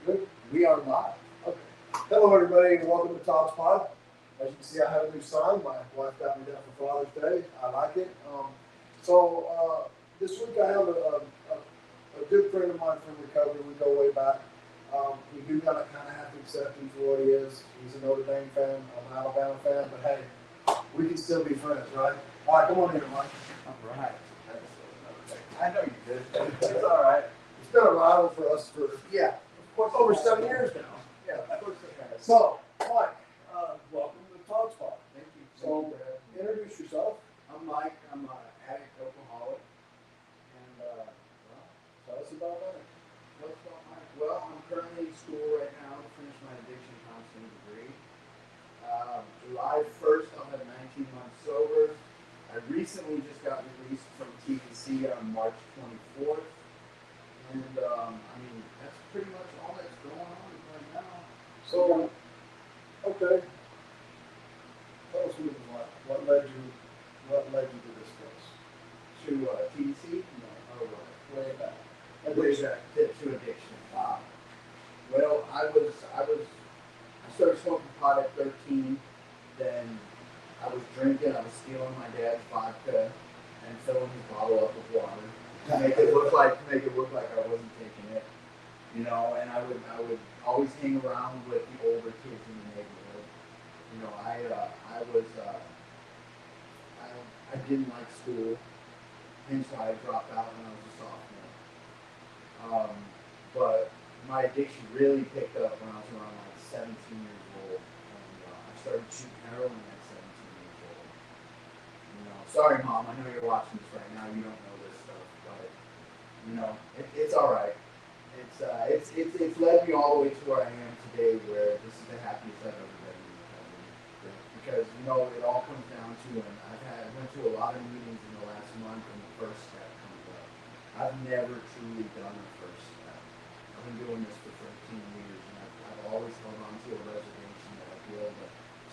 Good. We are live. Okay. Hello, everybody, and welcome to Todd's Pod. As you can see, I have a new sign. My wife got me that for Father's Day. I like it. This week I have a good friend of mine from recovery. We go way back. We do gotta kind of have to accept him for what he is. He's a Notre Dame fan. I'm an Alabama fan, but hey, we can still be friends, right? All right, come on here, Mike. All right. I know you did. It's all right. It's been a rival for us for Of course. over 7 years now. Yeah, of course it has. So, Mike, welcome to Todd's Pod. Thank you. So, introduce yourself. I'm Mike. I'm an addict alcoholic. And, Tell us about that. what's about Mike? Well, I'm currently in school right now to finish my addiction counseling degree. July 1st, I'll have 19 months sober. I recently just got released from TVC on March 24th. And, that's pretty much all that's going on right now. So, okay. Tell us what led you to this place? To TVC? No, Way back. way back to addiction. Well, I started smoking pot at 13. Then I was drinking. I was stealing my dad's vodka and filling his bottle up with water to make it look like I wasn't taking it. You know, and I would always hang around with the older kids in the neighborhood. You know, I didn't like school, hence why I dropped out when I was a sophomore. But my addiction really picked up when I was around like 17 years old, and I started shooting heroin at 17 years old. You know, sorry, Mom, I know you're watching this right now. You don't know this stuff, but you know, it's all right. It's led me all the way to where I am today, where this is the happiest I've ever been in recovery. Because you know, it all comes down to, and went to a lot of meetings in the last month, and the first step comes up. I've never truly done the first step. I've been doing this for 13 years, and I've always held on to a reservation that I'd be able to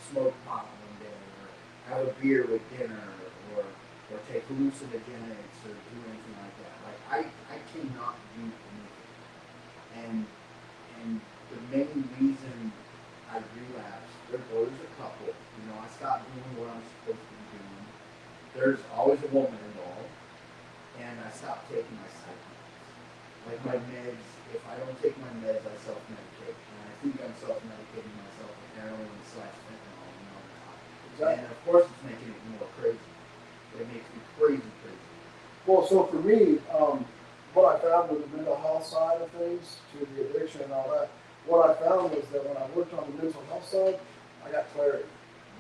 smoke pot one day, or have a beer with dinner, or take hallucinogenics, or do anything like that. Like I cannot do anything. And the main reason I relapsed, there's a couple. You know, I stopped doing what I'm supposed to be doing. There's always a woman involved, and I stopped taking my psych meds. Like my meds, if I don't take my meds, I self-medicate, and I think I'm self-medicating myself with heroin / fentanyl, you know. Exactly. And of course, it's making it more crazy. It makes me crazy. Well, so for me, what I found with the mental health side of things, to the addiction and all that, what I found was that when I worked on the mental health side, I got clarity.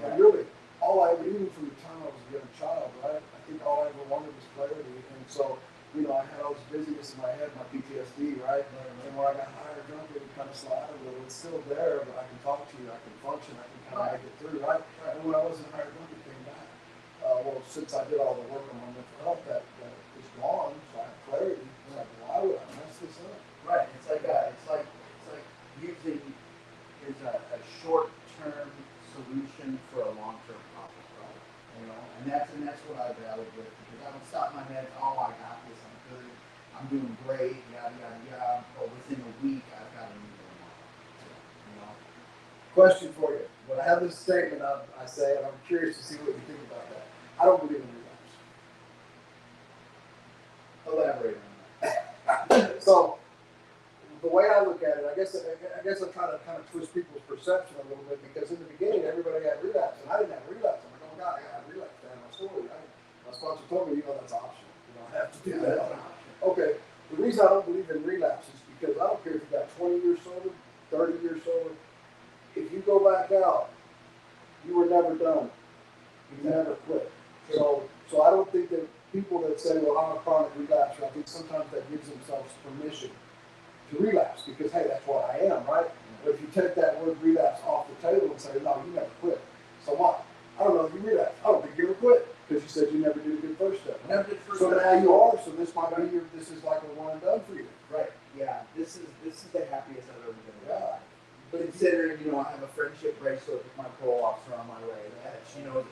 And really, all I ever, even from the time I was a young child, right, I think all I ever wanted was clarity. And so, you know, I had all this busyness in my head, my PTSD, right? And when I got higher or drunk, it would kind of slide a little. It's still there, but I can talk to you, I can function, I can kind of make it through, right? And when I wasn't higher drunk, it came back. Well, since I did all the work on my mental health, that is gone, so I have clarity. It's like, why would I mess this up? Right. It's like using is a short-term solution for a long-term problem. You know, and that's what I value with, because I would stop my meds. Oh, I got this. I'm good. I'm doing great. Yada yada yada. But within a week, I've got a new one. You know. Question for you. When I have this statement I say, and I'm curious to see what you think about that. I don't believe in relapse. Elaborate on that. So, the way I look at it, I guess I'm trying to kind of twist people's perception a little bit, because in the beginning everybody had relapse, and I didn't have relapse. I'm like, oh God, I got relapse. That's my story. Right? My sponsor told me, you know, that's optional. You don't have to do that. Okay. The reason I don't believe in relapse is because I don't care if you got 20 years sober, 30 years sober. If you go back out, you were never done. You never quit. So I don't think that people that say, well, I'm a chronic relapser, I think sometimes that gives themselves permission to relapse, because hey, that's what I am, right? But if you take that word relapse off the table and say, no, you never quit. So what? I don't know if you relapse. I don't think you ever quit, because you said you never did a good first step. Never did first so step. now you are. So this might be this is like a one and done for you. Right. Yeah. This is the happiest I've ever been. Yeah. But considering, you know, I have a friendship bracelet with my parole officer on my way. She knows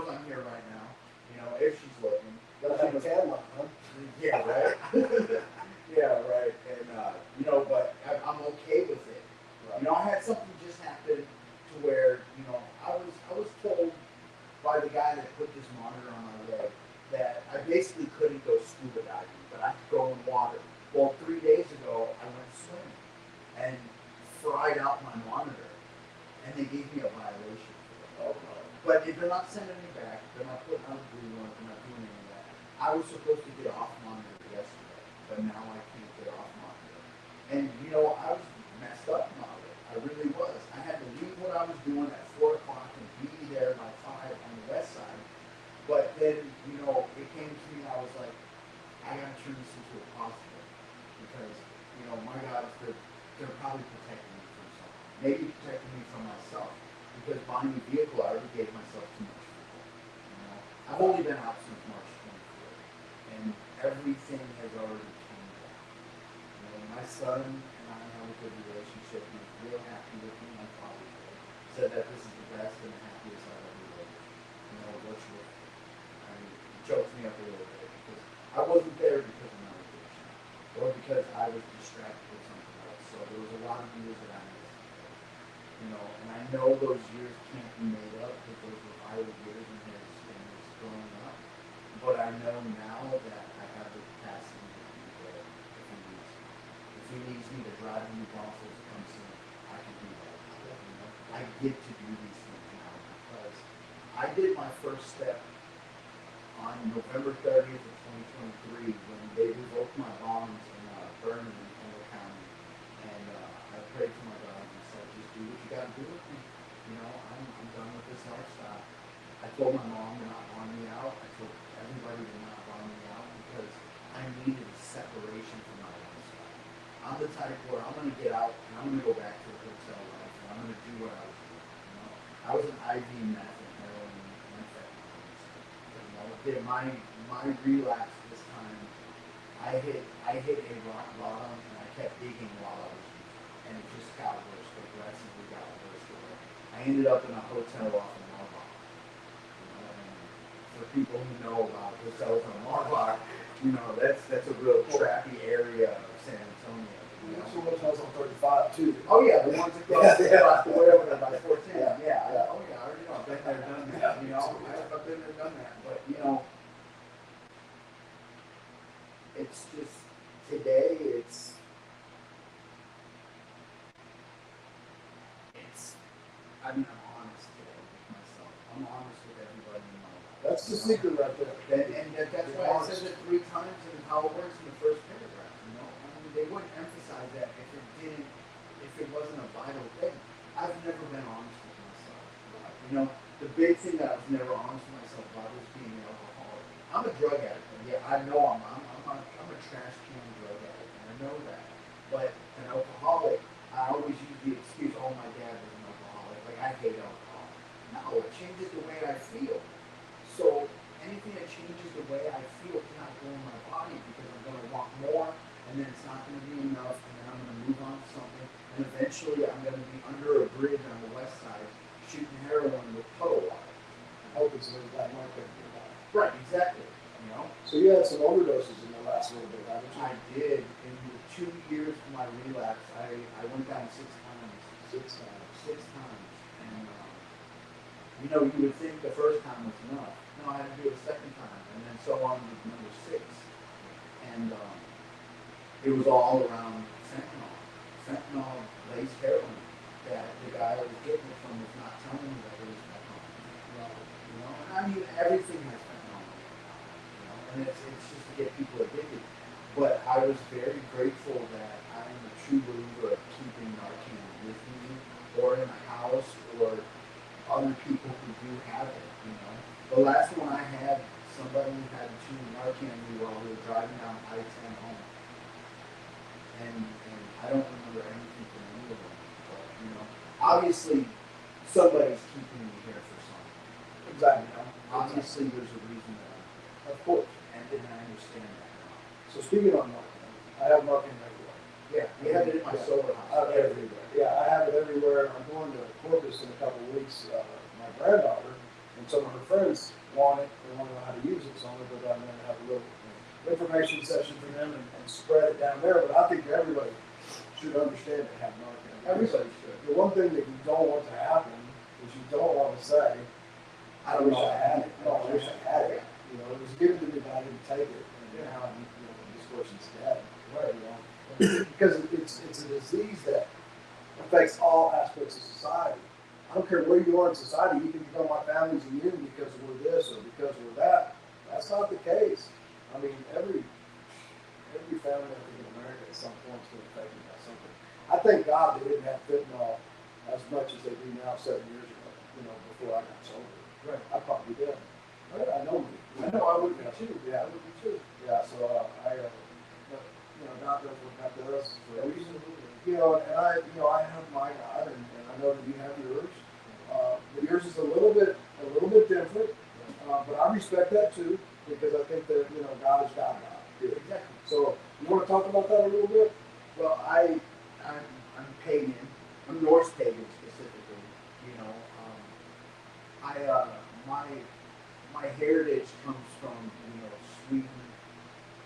I'm here right now. You know, if she's looking. Gotta have a Cadillac, huh? Yeah, right. Yeah, right. And you know, but I'm okay with it. You know, I had something just happen to where, you know, I was told by the guy that put this monitor on my leg that I basically couldn't go scuba diving, but I could go in water. Well, 3 days ago, I went swimming and fried out my monitor, and they gave me a violation for it. But if they're not sending me back, they're not putting out a blue one, they're not doing any of that. I was supposed to get off monitor yesterday, but now I can't get off monitor. And you know, I was messed up about it. I really was. I had to leave what I was doing at 4 o'clock and be there by 5 on the west side. But then, you know, it came to me, I was like, I gotta turn this into a positive. Because, you know, my God, they're probably protecting me from something. Maybe protecting me from myself. Because buying a vehicle, I already gave myself too much fuel. You know, I've only been out since March 24th, and everything has already came down. You know, my son and I have a good relationship. He's real happy with me. My father said that this is the best and the happiest I've ever lived. You know, which was, I mean, it chokes me up a little bit because I wasn't there because of my addiction or because I was distracted with something else. So there was a lot of years that I missed. You know, and I know those years can't be made up because those were vital years in his growing up. But I know now that I have the capacity to be there if he needs me. If he needs me to drive him to Brussels to come see him, I can do that. You know, I get to do these things now because I did my first step on November 30th of 2023 when they revoked my bonds in Vernon and Kendall County. And I prayed to my God and said, just do what you got to do with me. You know, I'm done with this lifestyle. I told my mom to not bond me out. I told everybody to not bond me out because I needed a separation from my lifestyle. I'm the type where I'm going to get out and I'm going to go back to a hotel life and I'm going to do what I was doing. You know, I was an IV meth and heroin and amphetamines. You know, my relapse this time, I hit a rock bottom and I kept digging while I was using, and it just got worse, progressively got worse. I ended up in a hotel off of Marbach. You know, and for people who know about hotels on Marbach, you know, that's a real trappy area of San Antonio. You know? Some hotels on 35 too. Oh yeah, the ones across whatever by 410. Yeah. Oh yeah, I already know. I've been there, done that. You know, I've been there, done that. But you know, it's just today. It's I mean, I'm honest today with myself. I'm honest with everybody in my life. That's the secret right there. And that's why I said it 3 times in how it works in the first paragraph. You know, I mean, they wouldn't emphasize that if it wasn't a vital thing. I've never been honest with myself. You know, the big thing that I was never honest with myself about was being an alcoholic. I'm a drug addict, and yeah, I know I'm a trash can drug addict, and I know that. But an alcoholic, I always use the excuse, oh, my dad was an alcoholic. Like, I hate alcohol. No, it changes the way I feel. So anything that changes the way I feel cannot go in my body because I'm going to want more, and then it's not going to be enough, and then I'm going to move on to something, and eventually I'm going to be under a bridge on the west side shooting heroin with puddle water. I hope it's a little black market. Right, exactly. You know. So you had some overdoses in the last little bit, haven't you? I did. In the 2 years of my relapse, I went down 6 times. 6 times. 6 times. And, you know, you would think the first time was enough. No, I had to do it a second time. And then so on with number 6. And it was all around fentanyl. Fentanyl-laced heroin that the guy I was getting it from was not telling me that it was fentanyl. You know, and I mean, everything has fentanyl in it. You know, and it's just to get people addicted. But I was very grateful that I am a true believer of keeping Narcan with me or in the house or other people who do have it, you know. The last one I had, somebody had to Narcan me while we were driving down I-10 home. And I don't remember anything from any of them. But, you know, obviously somebody's keeping me here for something. Exactly. You know? Obviously there's a reason that Of course. and I understand that now. So speaking on marketing, I have marketing everywhere. Yeah, we have it in my solar house. Everywhere. Yeah, I have it everywhere. I'm going to Corpus in a couple of weeks. My granddaughter and some of her friends want it. They want to know how to use it, so I'm going to go down there and have a little information session for them and spread it down there. But I think everybody should understand it, how Everybody should. The one thing that you don't want to happen is you don't want to say, I wish I had it. No, I wish I had it. You know, it was given to me, but I didn't take it. And now, this person's dead. Right. You know, because it's a disease that affects all aspects of society. I don't care where you are in society. You can become my family's immune because we're this or because we're that. That's not the case. I mean, every family I think in America at some point is going to affect me by something. I thank God they didn't have fentanyl as much as they do now 7 years ago. Before I got sober. Right. I probably did. I know me. I know I would be too. Yeah. I would be too. Yeah. So God does what God does for a reason. And I have my God, and I know that you have yours. But yours is a little bit different. But I respect that too, because I think that God is God. Exactly. So you want to talk about that a little bit? Well, I'm pagan. I'm Norse pagan specifically. My heritage comes from Sweden,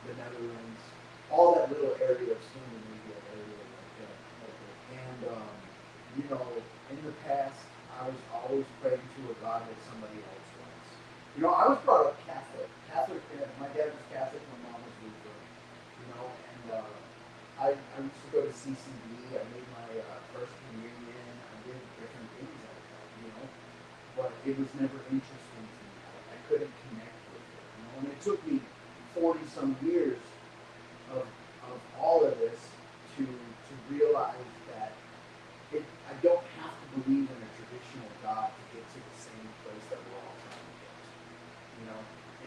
the Netherlands, all that little area of Scandinavia area like that. And in the past, I was always praying to a God that somebody else was. I was brought up Catholic. My dad was Catholic, my mom was Lutheran. And I used to go to CCD. I made my first communion. I did different things like that, but it was never interesting to me. I couldn't connect with it, and it took me 40 some years of all of this to realize that I don't have to believe in a traditional God to get to the same place that we're all trying to get.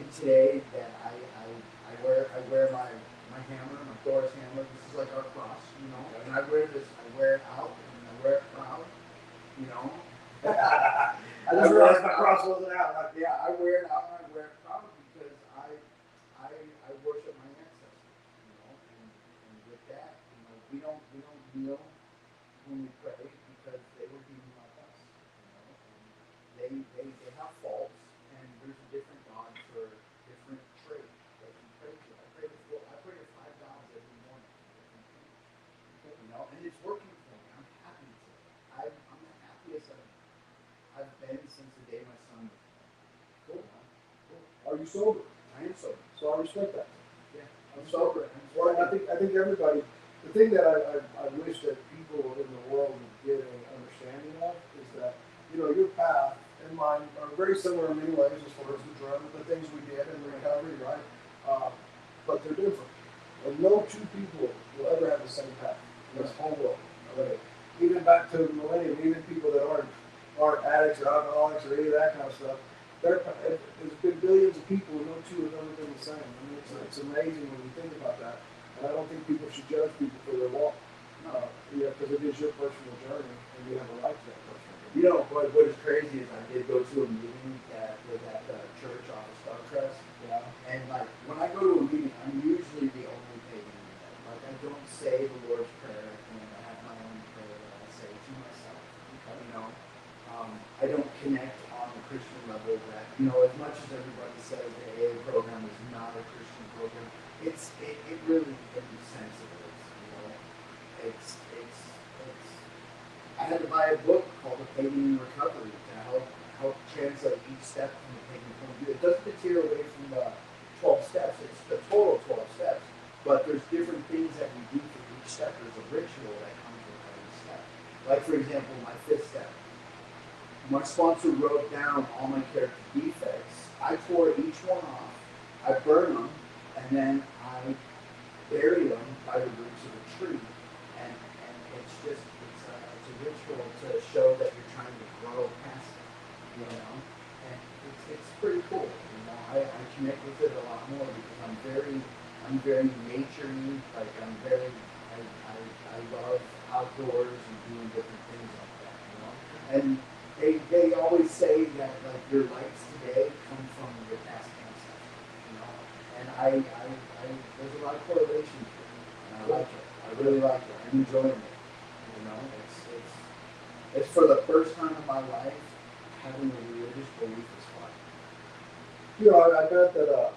And today that I wear my hammer, my Thor's hammer. This is like our cross, and I wear it out, and I wear it proud, I just realized my cross wasn't out. Yeah, I wear it out and I wear it proud because I worship my ancestors, and with that, we don't kneel when we pray because they were human like us, and they have faults, and there's a different God for different traits that you pray to. I pray to 5 gods every morning, and it's working for me. I'm happy today. I'm the happiest I've been since the day my son was born. Cool. Are you sober? I am sober. So I respect that. Yeah, I'm sober. Well, I think everybody. The thing that I wish that people in the world would get an understanding of is that your path and mine are very similar in many ways as far as the drug, the things we did in the recovery, right? But they're different. And no two people will ever have the same path in this whole world. Okay? Even back to the millennium, even people that aren't addicts or alcoholics or any of that kind of stuff. There's been billions of people, and no two have ever been the same. I mean, it's amazing when you think about that. And I don't think people should judge people for their walk. Because it is your personal journey, and you have a right to that personal journey. What is crazy is I did go to a meeting that was at the church off of Starcrest. Yeah. And when I go to a meeting, I'm usually the only pagan in there. I don't say the Lord's Prayer, and I have my own prayer that I say to myself. I don't connect on the Christian level that, as much as everybody says the AA program is not a Christian program, it really in the sense of it is, I had to buy a book called The Pagan in Recovery to help translate each step from the pagan point of view. It doesn't deter away from the 12 steps, it's the total 12 steps, but there's different things that we do for each step. There's a ritual that comes with every step. Like, for example, my 5th step. My sponsor wrote down all my character defects. I tore each one off. I burned them, and then I buried them by the roots of a tree. And it's a ritual to show that you're trying to grow past it, And it's pretty cool. I connect with it a lot more because I'm very nature-y. I love outdoors and doing different things like that. And they always say that your lights today come from your past ancestors, And there's a lot of correlation to it, and I like it. I really like it. I'm enjoying it. It's for the first time in my life having a religious belief is fun. I bet that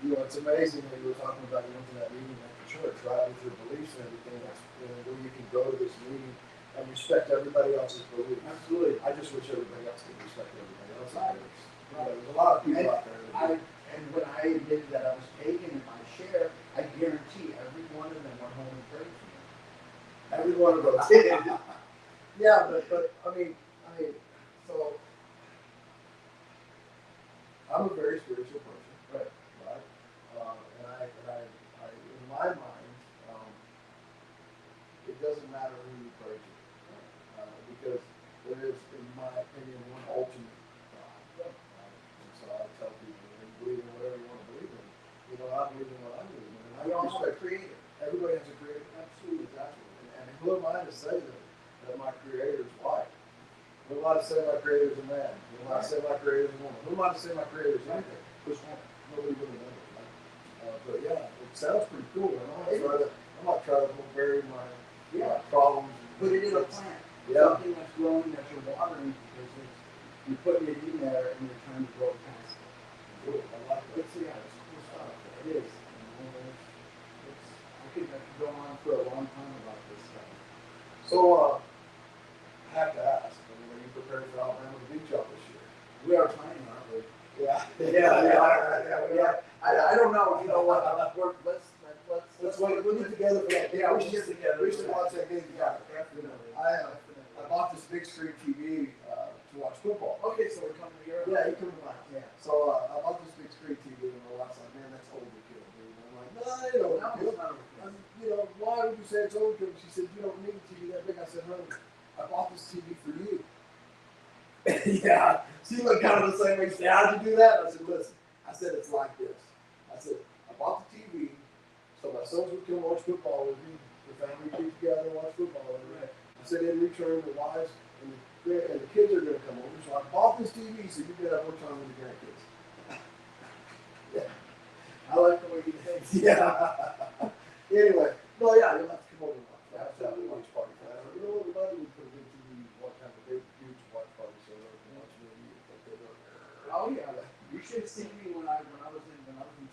it's amazing that you were talking about you went to that meeting at the church, right, with your beliefs and everything, where you can go to this meeting and respect everybody else's beliefs. Absolutely. I just wish everybody else could respect everybody else's Right. beliefs. You know, there's a lot of people out there that And when I admitted that I was pagan in my share, I guarantee every one of them went home and prayed for me. every one of those did. Yeah, but I mean, so I'm a very spiritual person, Right. right? In my mind, it doesn't matter who you pray to, because there is, in my opinion, one ultimate God. And so I tell people, you believe in whatever you want to believe in. You know, I believe in what I believe in, and I respect creator. Everybody has a creator. Absolutely, exactly. And who am I to say that my creator is white? Who am I to say my creator is a man? Who am I to say my creator is a woman? Who am I to say my creator is anything? Which one? Nobody really knows, right? But yeah, it sounds pretty cool. And I'm not trying to bury my problems. Put it in a plant. Yeah. Something that's growing that you're watering because you're putting it in there and you're trying to grow past it. Cool. I like that. It's cool stuff. It is. You know, I could go on for a long time about this stuff. So, I have to ask, are you prepared for Alabama to beat y'all this year? We are playing, aren't we? Yeah. Yeah. I don't know. You know what? Let's wait. We'll get together for that. Yeah, we should get together. We should watch that game together. Definitely. I bought this big screen TV to watch football. Okay, so we're coming here. Yeah, he couldn't watch. Yeah. So I bought this big screen TV and my wife's like, man, that's overkill, dude. And I'm like, no, it ain't overkill. It's not overkill. You know, why would you say it's overkill? She said, you don't need a TV that big. I said, honey, I bought this TV for you. Yeah, she looked kind of the same way. She said, how'd you do that? I said, listen, I said, it's like this. I said, I bought the TV so my sons would come watch football with me. The family would get together and watch football every day. I said, in return, the wives and the kids are going to come over. So I bought this TV so you can have more time with the grandkids. Yeah. I like the way you think. Yeah. Anyway, no, yeah, you'll have to come over and watch. We'll have to have a watch party for that. You know, everybody would put a big TV, watch, have a big, huge watch party so they can watch me and you. Oh yeah, you should have seen me when I was in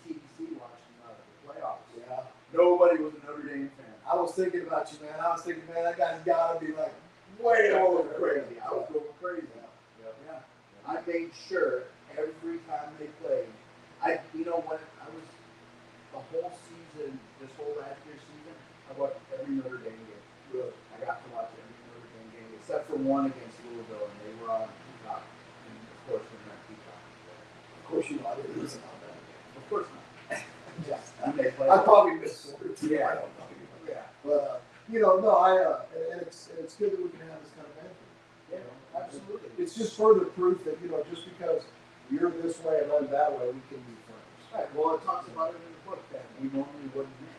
TBC watching the playoffs. Yeah. Nobody was a Notre Dame fan. I was thinking about you, man. I was thinking, man, that guy's got to be like way over Crazy. I was going crazy. Yeah. I made sure every time they played, you know what, I was the whole season, this whole last year season, I watched every Notre Dame game. Really? I got to watch every Notre Dame game except for one against Louisville, and they were on Peacock. And of course, we're not Peacock. Of course, you know, I didn't listen on that. Of course not. Yes. And they played. I probably missed some. Yeah. I don't know. Yeah. But, you know, no, and it's good that we can have this kind of banter. Yeah, absolutely. It's just further proof that, you know, just because you're this way and I'm that way, we can be friends. Right. Well, it talks about it in the book that we normally wouldn't mix.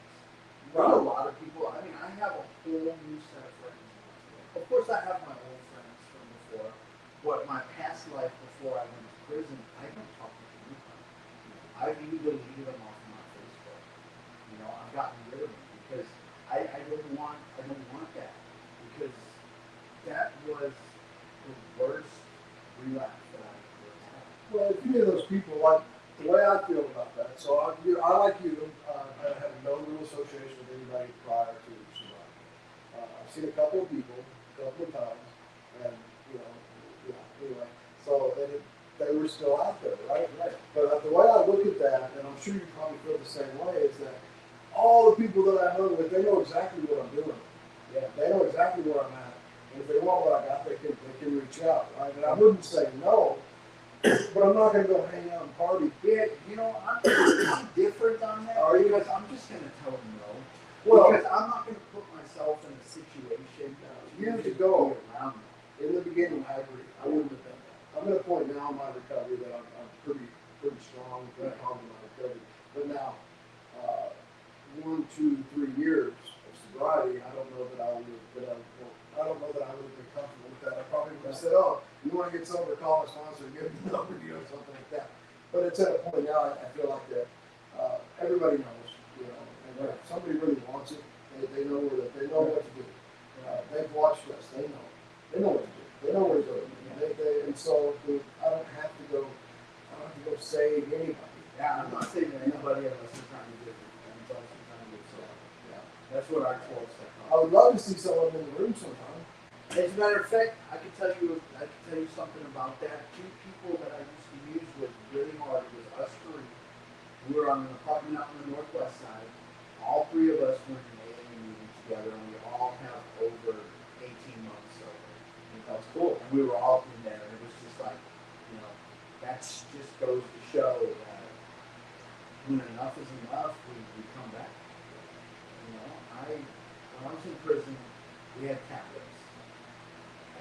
Right. A lot of people. I mean, I have a whole new set of friends. Of course, I have my old friends from before, but my past life before I went to prison, I don't talk to anybody. I've even deleted them off my Facebook. You know, I've gotten rid of them because I don't want that because that was the worst relapse that I ever had. Well, if you of those people, like the way I feel about that, so I like you, I have no real association with anybody prior to sobriety. I've seen a couple of people, a couple of times, and, you know, yeah, anyway, so they were still out there, right? Right. But the way I look at that, and I'm sure you probably feel the same way, is that all the people that I hung with, they know exactly what I'm doing. Yeah. They know exactly where I'm at. And if they want what I got, they can reach out, right? And I wouldn't say no, but I'm not going to go hang out and party. Yeah, you know, I'm different on that. Are you? Because I'm just going to tell them no. Well, because I'm not going to put myself in a situation years ago, around them. in the beginning, I agree. I wouldn't have done that. I'm at a point now in my recovery that I'm pretty strong, pretty calm in my recovery. But now, 1, 2, 3 years of sobriety, I don't know that I would have been comfortable with that. I probably would have said, "Oh, you want to get sober? Call my sponsor, and give me the number, you know, something like that." But it's at a point now. I feel like that everybody knows, you know, and if somebody really wants it, they know what to do. They've watched us. They know what to do. They know where to go. And so I don't have to go save anybody. Yeah, I'm not saving anybody unless they're trying to do it. And it's also trying to do it. So love to see some of them in the room sometime. As a matter of fact, I can tell you something about that. Two people that I used to use was really hard. It was us three. We were on an apartment out on the northwest side. All three of us went to an AA meeting together, and we all have over 18 months sober. That's cool. And we were all in there, and it was just like, that just goes to show that when enough is enough, we come back. When I was in prison, we had tablets.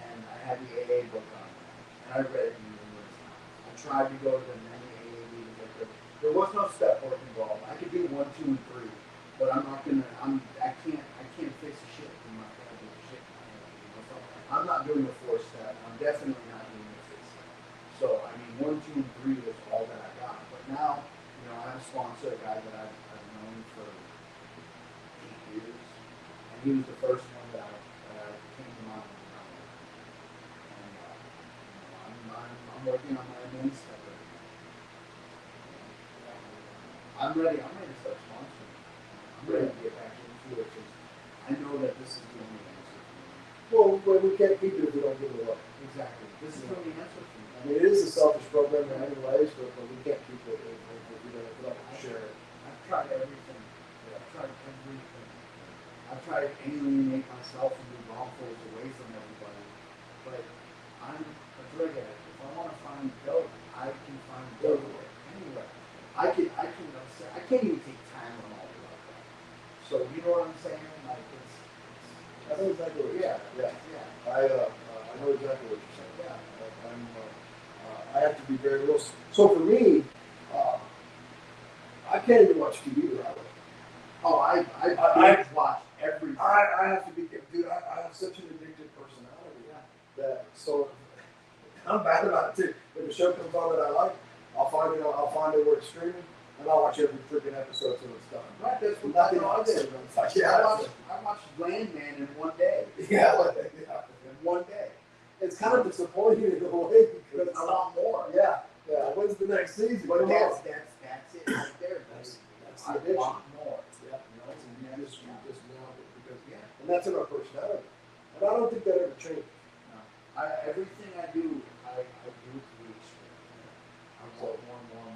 And I had the AA book on that, and I read it numerous times. I tried to go to the many AA meetings I could. There was no step work involved. I could do 1, 2, and 3, but I can't fix a shit in my head with the shit in my head. So I'm not doing a 4-step. I'm definitely not doing a 6-step. So 1, 2, and 3 was all that I got. But now, I have a sponsor, a guy that I've known for 8 years, and he was the first one that I came to mind. I'm working on my main stuff right now. I'm ready to start sponsoring. I'm ready to get back into it because I know that this is the only answer for me. Well, we can't keep it if we don't give it away. Exactly. This is the only answer for me. It is a selfish program in many ways, but we can't keep it if we don't share it. I've tried everything. I've tried to alienate myself and do wrongfuls away from everybody. But I'm a drug addict. If I want to find dope, I can find dope anywhere. I can't even take time on all of that. So you know what I'm saying? Like I know exactly what you're saying. Yeah. I know exactly what you're saying. Yeah. I have to be very real. So for me, I can't even watch TV without it. Oh, I watch everything. I have to be, dude. I have such an addictive personality that so I'm bad about it too. If a show comes on that I like, I'll find it where it's streaming, and I'll watch every freaking episode till it's done. Right, that's what Nothing I did. Like, yeah, I watched Landman in one day. Yeah, In one day. it's kind of disappointing in a way because It's a lot more. Yeah. When's the next season? But Come that's on. it right there. That's I the addiction. want more. Yeah, you just nailed it because and that's in our personality, and I don't think that ever changed. No. Everything I do, I do to the extreme. I want more.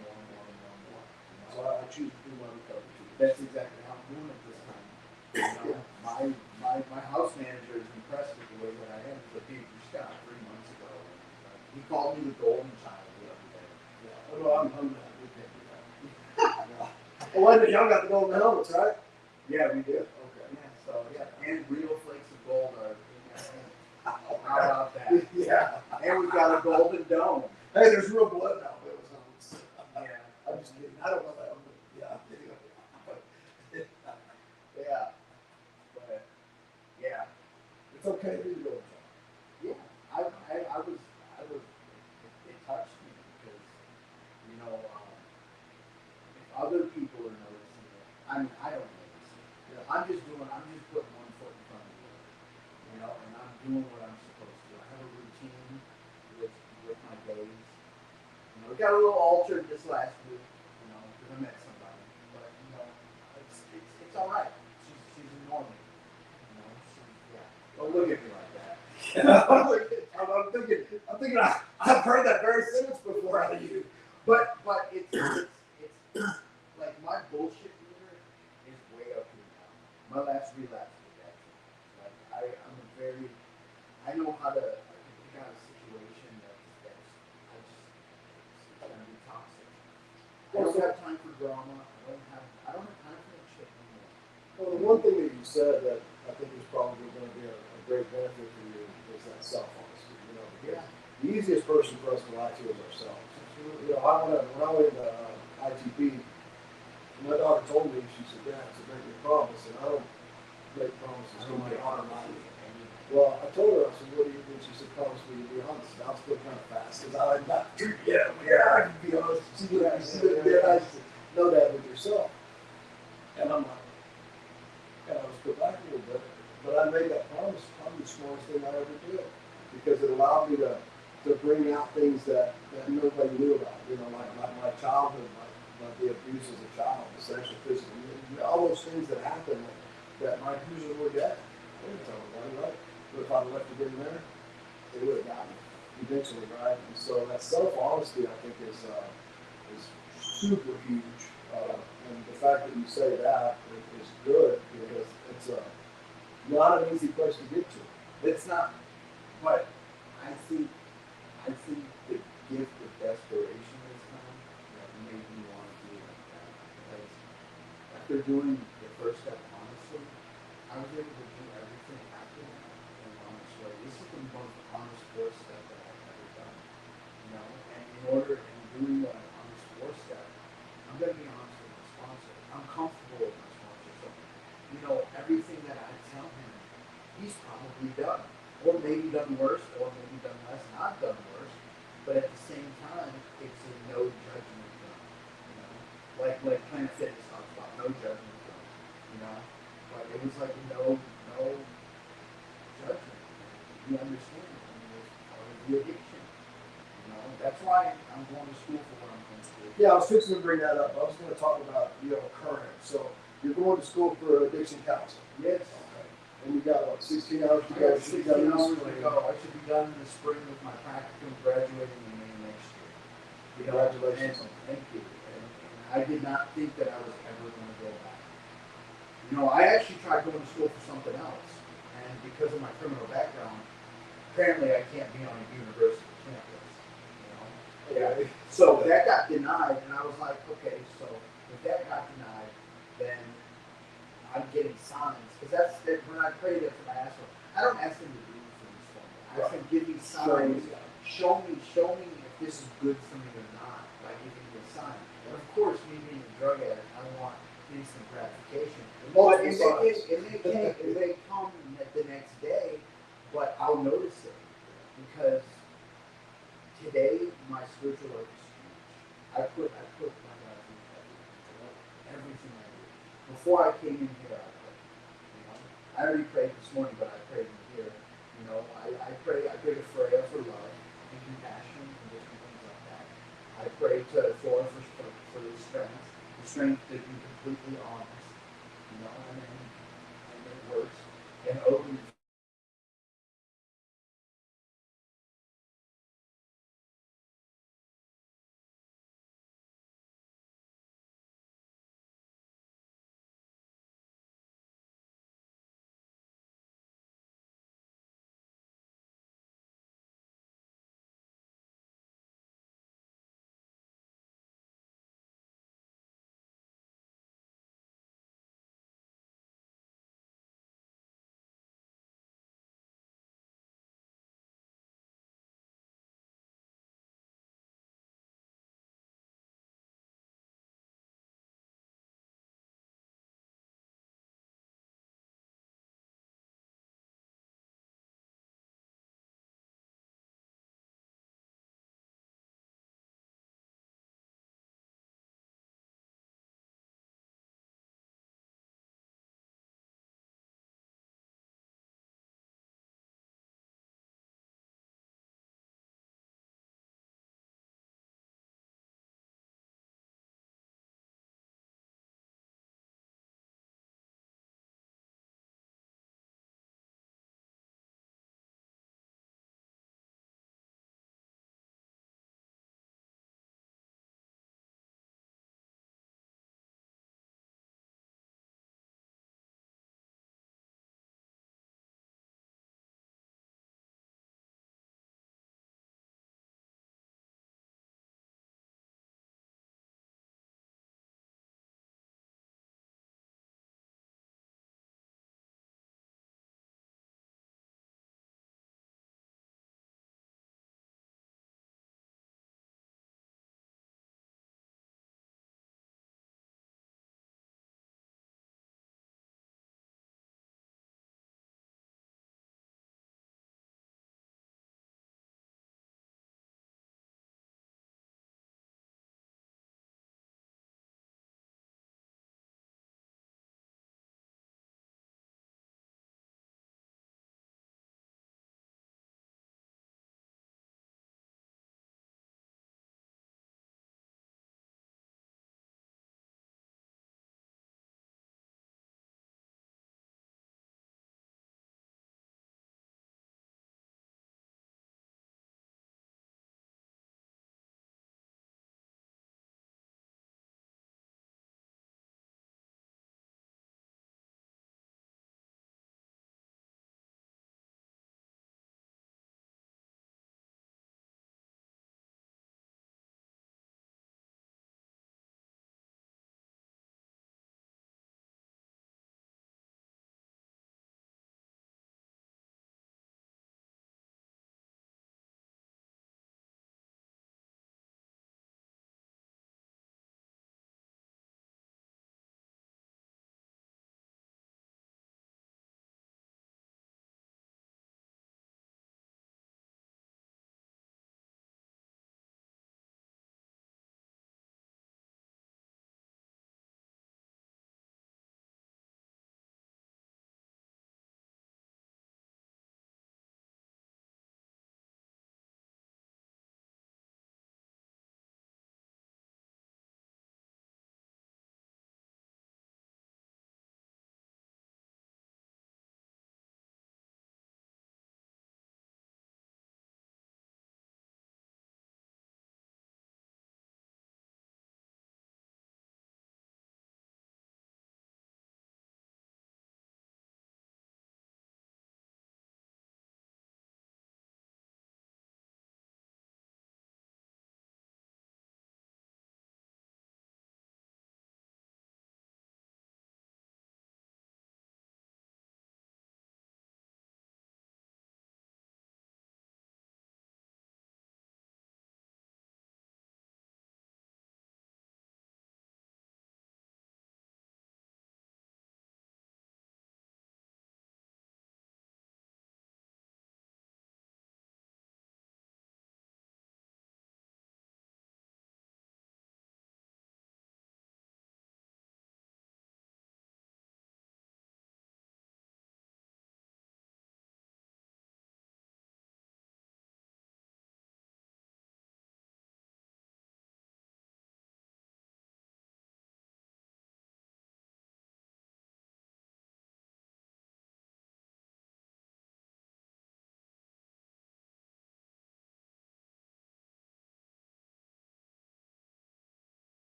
So I choose to do my recovery too. That's exactly how I'm doing it this time. My house manager is impressed with the way that I am. So he just got 3 months ago. He called me the golden child the other day. Yeah, well, I'm not. We can't do that. Oh, wait a minute, y'all got the golden helmets, right? Yeah, we do. Okay. Yeah, so and real flakes of gold are in that thing. How about that? Yeah. And we've got a golden dome. Hey, there's real blood now. It was helmets. Yeah. I'm just kidding. I don't know that. Yeah. Anyway. Yeah. But yeah. It's okay to do the golden helmet. Yeah. I was it touched me because if other people are noticing it, I don't notice it. Yeah. I'm just putting one foot in front of the other. And I'm doing what I'm supposed to. I have a routine with my days. It got a little altered this last week, because I met somebody. But it's all right. She's ignoring me. Don't look at me like that. I'm thinking I've heard that very sentence before out of you. But it's like my bullshit meter is way up here now. My last relapse was that. Like I know how to pick out a situation that's it's gonna be toxic. I don't have time for drama. I don't have time for that shit anymore. Well, the one thing that you said that I think is probably going to be a great benefit for you is that self-honesty. Because the easiest person for us to lie to is ourselves. When I went into ITP, my daughter told me, she said, "Dad, it's a make me a promise," and I don't make promises to my honor. Well, I told her, I said, "What do you think?" She said, "Promise me to be honest." And I was still kind of fast because I like not. Yeah, I can be honest. She said, I said, "Know that with yourself." And I'm like, and I was put back a little bit, but I made that promise. Probably the smartest thing I ever did because it allowed me to bring out things that nobody knew about. Like my childhood, like the abuse as a child, the sexual, physical, all those things that happened that my abusers were dead. They didn't tell anybody, right? But if I'd left it in there, they would have gotten it eventually, right? And so that self-honesty, I think, is super huge. And the fact that you say that is good because it's not an easy place to get to. It's not, but I think the gift of desperation has come that made me want to do it like that. Because after doing the first step honestly, I was able to do everything after that in an honest way. This is the most honest fourth step that I've ever done. You know, and in order in doing that honest fourth step, I'm gonna be honest with my sponsor. I'm comfortable with my sponsor. So, you know, everything that I tell him, he's probably done. Or maybe done worse, or maybe done less, and I've done worse. But at the same time, it's a no judgment zone. You know? Like Planet Fitness talks about, no judgment zone. You know? But it was like no judgment. You understand it. I mean, it's part of the addiction. You know? That's why I'm going to school for what I'm going to school for. Yeah, I was fixing to bring that up. I was going to talk about, current. So you're going to school for addiction counseling. Yes. Okay. And you got, 16 hours to I go. got 16 hours to go. I should be done in the spring with my practicum, graduating in May next year. You know, Congratulations. and thank you. And I did not think that I was ever going to go back. You know, I actually tried going to school for something else. And because of my criminal background, apparently I can't be on a university campus. You know? Yeah. So that got denied, and I was like, okay, so if that got denied, then I'm getting signs, because that's when I pray that for my asshole. I don't ask them to do things for me. I ask them to give me signs. Show me if this is good for me or not by giving me a sign. And of course, me being a drug addict, I want instant gratification. But it may come the next day, but I'll notice it because today my spiritual life is huge. I put my life in everything I do. Before I came in here, I prayed. You know? I already prayed this morning, but I prayed